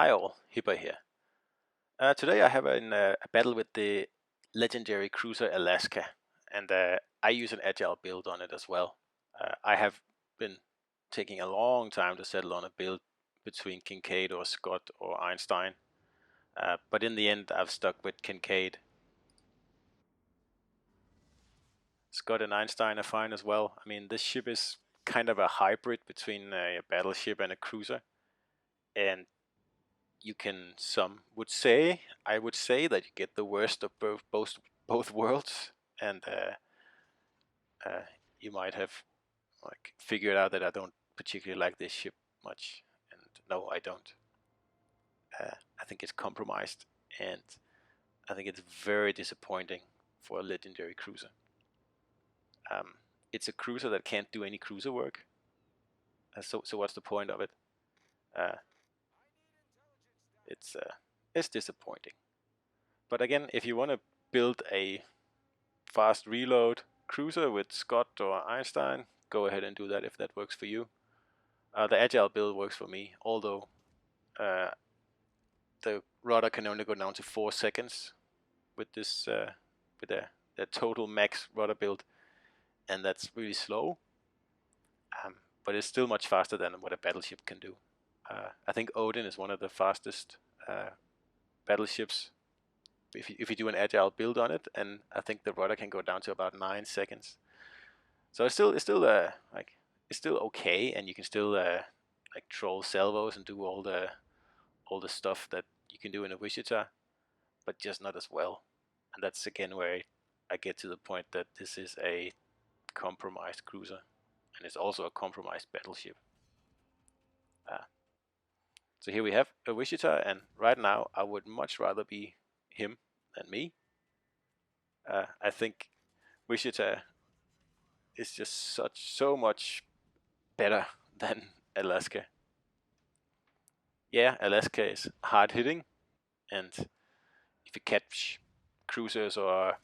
Hi all, Hipper here. Today I have a battle with the legendary cruiser Alaska, and I use an agile build on it as well. I have been taking a long time to settle on a build between Kincaid or Scott or Einstein, but in the end I've stuck with Kincaid. Scott and Einstein are fine as well. I mean, this ship is kind of a hybrid between a battleship and a cruiser, and you can I would say that you get the worst of both worlds, and uh, you might have like figured out that I don't particularly like this ship much, and no, I don't. I think it's compromised, and I think it's very disappointing for a legendary cruiser. It's a cruiser that can't do any cruiser work. So what's the point of it? Uh, it's uh, it's disappointing. But again, if you want to build a fast reload cruiser with Scott or Einstein, go ahead and do that if that works for you. The agile build works for me, although uh, the rudder can only go down to 4 seconds with this with the total max rudder build, and that's really slow. But it's still much faster than what a battleship can do. I think Odin is one of the fastest battleships if you do an agile build on it, and I think the rudder can go down to about 9 seconds. So it's still okay, and you can still like troll salvos and do all the stuff that you can do in a Wichita, but just not as well. And that's again where I get to the point that this is a compromised cruiser, and it's also a compromised battleship. Uh, so here we have a Wichita, and right now I would much rather be him than me. I think Wichita is just so much better than Alaska. Yeah, Alaska is hard hitting, and if you catch cruisers or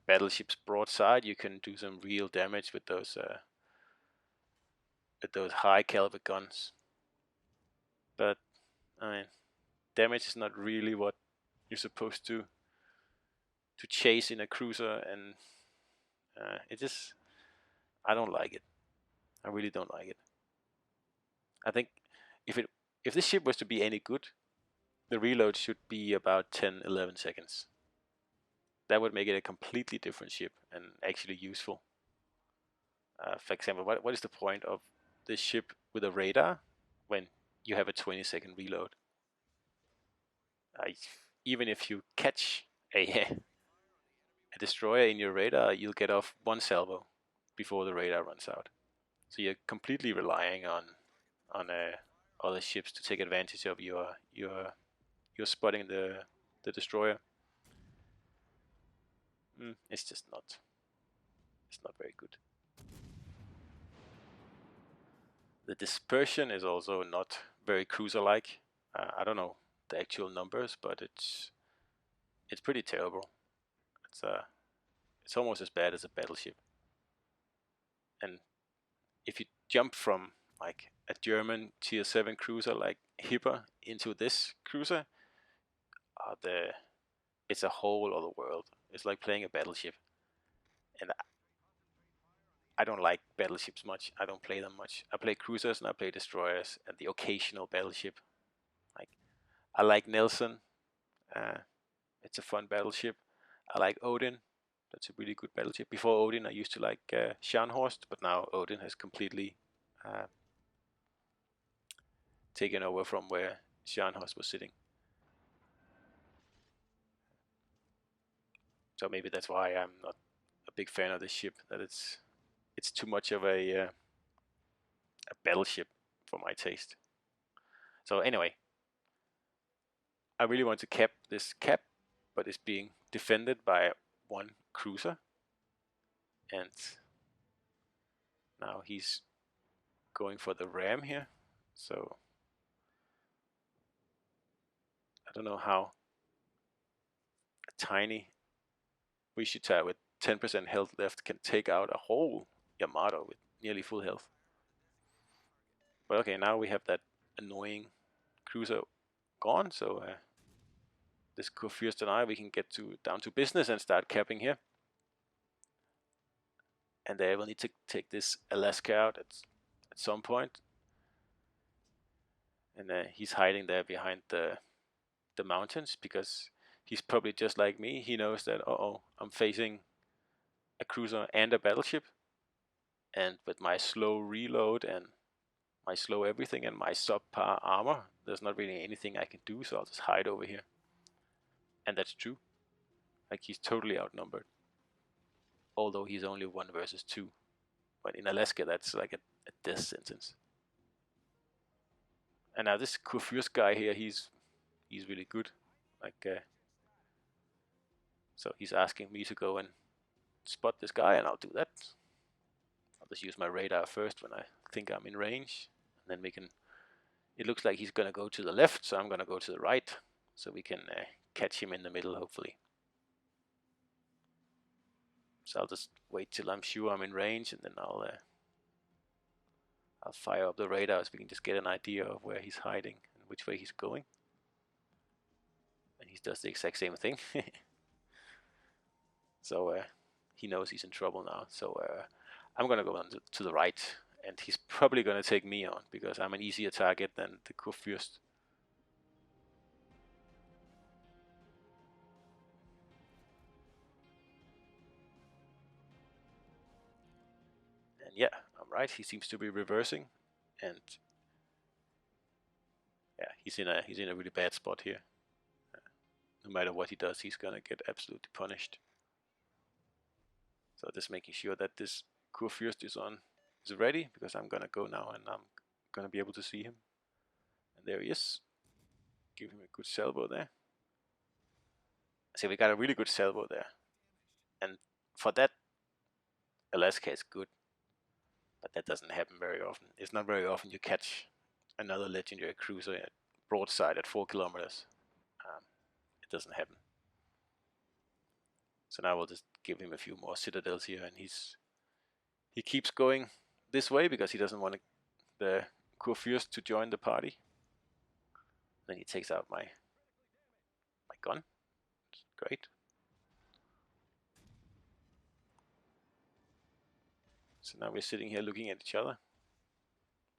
battleships broadside, you can do some real damage with those high caliber guns. But I mean, damage is not really what you're supposed to chase in a cruiser, and it just I don't like it. I really don't like it. I think if it if this ship was to be any good, the reload should be about 10, 11 seconds. That would make it a completely different ship and actually useful. For example, what is the point of this ship with a radar when you have a 20-second reload? Uh, Even if you catch a destroyer in your radar, you'll get off one salvo before the radar runs out. So you're completely relying on other ships to take advantage of your spotting the destroyer. It's just not it's not very good. The dispersion is also not very cruiser-like. I don't know the actual numbers, but it's pretty terrible. It's it's almost as bad as a battleship. And if you jump from like a German tier 7 cruiser like Hipper into this cruiser, the it's a whole other world. It's like playing a battleship, and I don't like battleships much. I don't play them much. I play cruisers and I play destroyers and the occasional battleship. Like I like Nelson. Uh, it's a fun battleship. I like Odin. That's a really good battleship. Before Odin, I used to like Scharnhorst, but now Odin has completely uh, taken over from where Scharnhorst was sitting. So maybe that's why I'm not a big fan of this ship. That it's too much of a battleship for my taste. So anyway, I really want to cap this cap, but it's being defended by one cruiser, and now he's going for the ram here. So I don't know how a tiny Wichita with 10% health left can take out a whole Yamato with nearly full health. But okay, now we have that annoying cruiser gone, so this Kurfürst and I, we can get down to business and start capping here. And they will need to take this Alaska out at some point. And he's hiding there behind the mountains because he's probably just like me. He knows that, I'm facing a cruiser and a battleship. And with my slow reload and my slow everything and my subpar armor, there's not really anything I can do, so I'll just hide over here. And that's true. Like, he's totally outnumbered. Although he's only 1 versus 2. But in Alaska, that's like a death sentence. And now this Kurfürst guy here, he's really good. Like, so he's asking me to go and spot this guy, and I'll do that. I'll just use my radar first when I think I'm in range, and then we can. It looks like he's gonna go to the left, so I'm gonna go to the right, so we can catch him in the middle, hopefully. So I'll just wait till I'm sure I'm in range, and then I'll fire up the radar so we can just get an idea of where he's hiding and which way he's going. And he does the exact same thing. So he knows he's in trouble now. So I'm gonna go on to the right, and he's probably gonna take me on because I'm an easier target than the Kurfürst. And yeah, I'm right. He seems to be reversing, and yeah, he's in a really bad spot here. No matter what he does, he's gonna get absolutely punished. So just making sure that this Kurfürst is ready, because I'm gonna go now and I'm gonna be able to see him. And there he is. Give him a good salvo there. See, we got a really good salvo there. And for that, Alaska is good. But that doesn't happen very often. It's not very often you catch another legendary cruiser at broadside at 4 kilometers. It doesn't happen. So now we'll just give him a few more citadels here, and he keeps going this way because he doesn't want the Kurfürst to join the party. Then he takes out my gun. It's great. So now we're sitting here looking at each other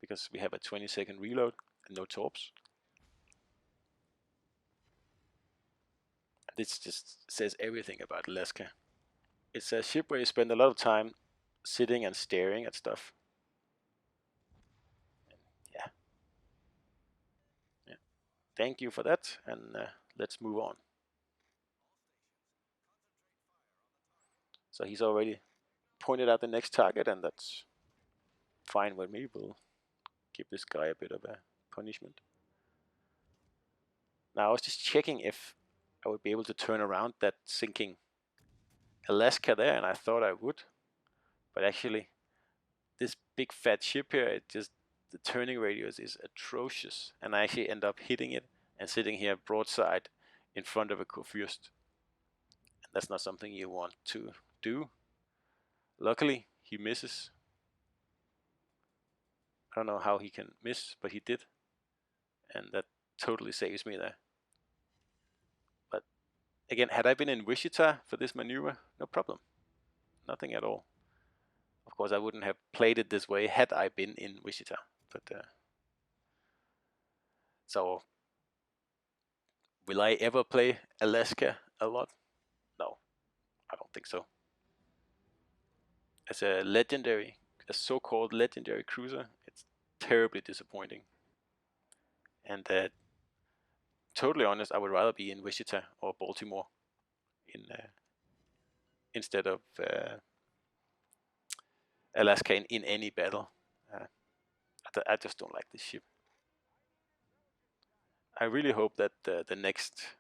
because we have a 20-second reload and no torps. This just says everything about Alaska. It's a ship where you spend a lot of time sitting and staring at stuff. And yeah. Thank you for that, and let's move on. So he's already pointed out the next target, and that's fine with me. We'll give this guy a bit of a punishment. Now I was just checking if I would be able to turn around that sinking Alaska there, and I thought I would, but actually this big fat ship here, the turning radius is atrocious, and I actually end up hitting it and sitting here broadside in front of a Kurfürst. And that's not something you want to do. Luckily, he misses. I don't know how he can miss, but he did, and that totally saves me there. But again, had I been in Wichita for this maneuver, no problem. Nothing at all. Of course, I wouldn't have played it this way had I been in Wichita. But so, will I ever play Alaska a lot? No, I don't think so. As a so-called legendary cruiser, it's terribly disappointing. And totally honest, I would rather be in Wichita or Baltimore instead of Alaska in any battle. I just don't like this ship. I really hope that the next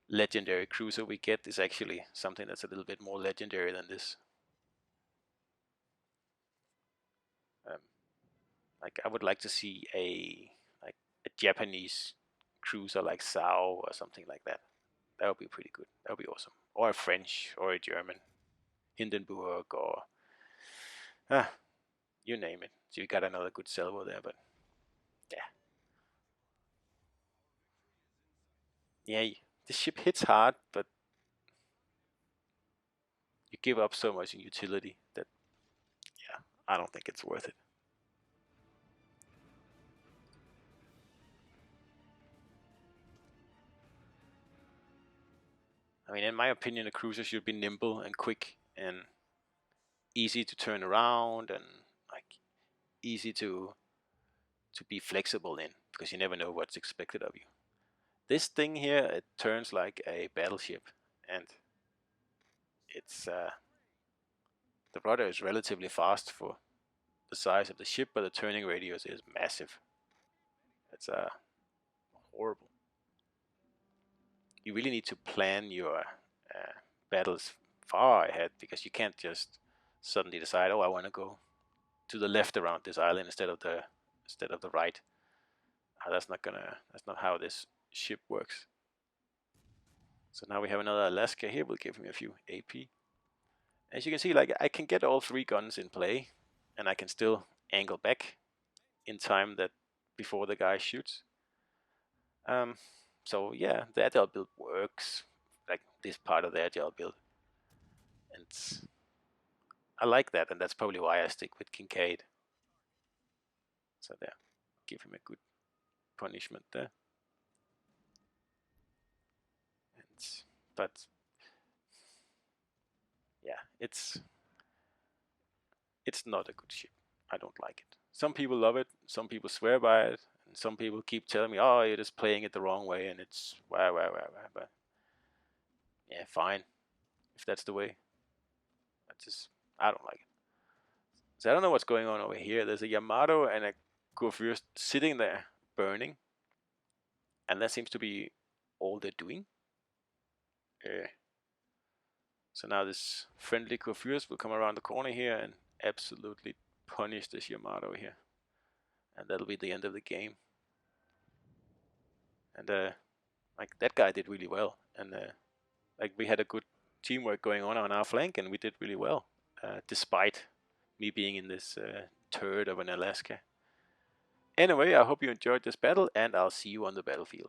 legendary cruiser we get is actually something that's a little bit more legendary than this. Like, I would like to see a Japanese cruiser like Sao or something like that. That would be pretty good. That would be awesome. Or a French or a German, Hindenburg, or you name it. So you got another good salvo there, but yeah. yeah, the ship hits hard, but you give up so much in utility that, yeah, I don't think it's worth it. I mean, in my opinion, a cruiser should be nimble and quick and easy to turn around and like easy to be flexible in, because you never know what's expected of you. This thing here, it turns like a battleship, and it's the rudder is relatively fast for the size of the ship, but the turning radius is massive. It's horrible. You really need to plan your battles far ahead, because you can't just suddenly decide, oh, I want to go to the left around this island instead of the right. That's not how this ship works. So now we have another Alaska here. We'll give him a few AP. As you can see, like, I can get all three guns in play, and I can still angle back in time that before the guy shoots. So yeah, the agile build works, like this part of the agile build, and I like that, and that's probably why I stick with Kincaid. So there, give him a good punishment there. And, but yeah, it's not a good ship. I don't like it. Some people love it, some people swear by it, and some people keep telling me, "Oh, you're just playing it the wrong way," and it's wah wah wah wah. But yeah, fine, if that's the way. I don't like it. So I don't know what's going on over here. There's a Yamato and a Kurfürst sitting there burning, and that seems to be all they're doing. So now this friendly Kurfürst will come around the corner here and absolutely punish this Yamato here, and that'll be the end of the game. And like, that guy did really well, and like, we had a good teamwork going on our flank, and we did really well, despite me being in this turd of an Alaska. Anyway, I hope you enjoyed this battle, and I'll see you on the battlefield.